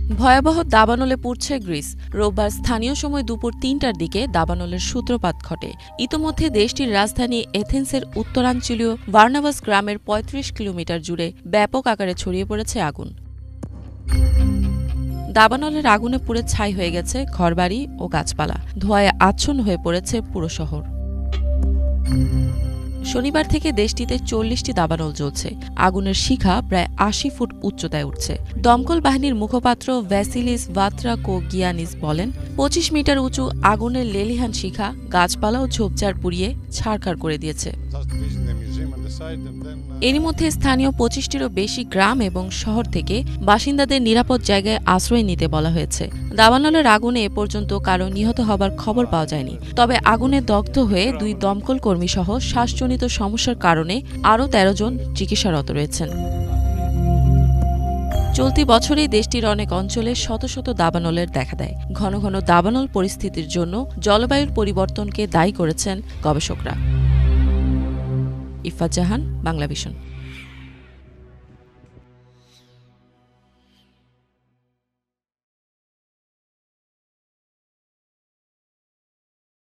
ভয়াবহ দাবানলে পুড়ছে গ্রিস। রোববার স্থানীয় সময় দুপুর ৩টার দিকে দাবানলের সূত্রপাত ঘটে। ইতোমধ্যে দেশটির রাজধানী এথেন্সের উত্তরাঞ্চলীয় বার্নাবাস গ্রামের ৩৫ কিলোমিটার জুড়ে ব্যাপক আকারে ছড়িয়ে পড়েছে আগুন। দাবানলের আগুনে পুড়ে ছাই হয়ে গেছে ঘরবাড়ি ও গাছপালা। ধোঁয়ায় আচ্ছন্ন হয়ে পড়েছে পুরো শহর। শনিবার থেকে দেশটিতে ৪০টি দাবানল জ্বলছে। আগুনের শিখা প্রায় ৮০ ফুট উচ্চতায় উঠছে। দমকল বাহিনীর মুখপাত্র ভ্যাসিলিস ভাত্রাকোগিয়ানিস বলেন, ২৫ মিটার উঁচু আগুনের লেলিহান শিখা গাছপালা ও ঝোপঝাড় পুড়িয়ে ছারখার করে দিয়েছে। এরই মধ্যে স্থানীয় ২৫টিরও বেশি গ্রাম এবং শহর থেকে বাসিন্দাদের নিরাপদ জায়গায় আশ্রয় নিতে বলা হয়েছে। দাবানলের আগুনে এ পর্যন্ত কারো নিহত হবার খবর পাওয়া যায়নি। তবে আগুনে দগ্ধ হয়ে ২ দমকল কর্মী সহ শ্বাসজনিত সমস্যার কারণে আরও ১৩ জন চিকিৎসারত রয়েছেন। চলতি বছরেই দেশটির অনেক অঞ্চলে শত শত দাবানলের দেখা দেয়। ঘন ঘন দাবানল পরিস্থিতির জন্য জলবায়ুর পরিবর্তনকে দায়ী করেছেন গবেষকরা। ইফাত জাহান, বাংলাভিশন।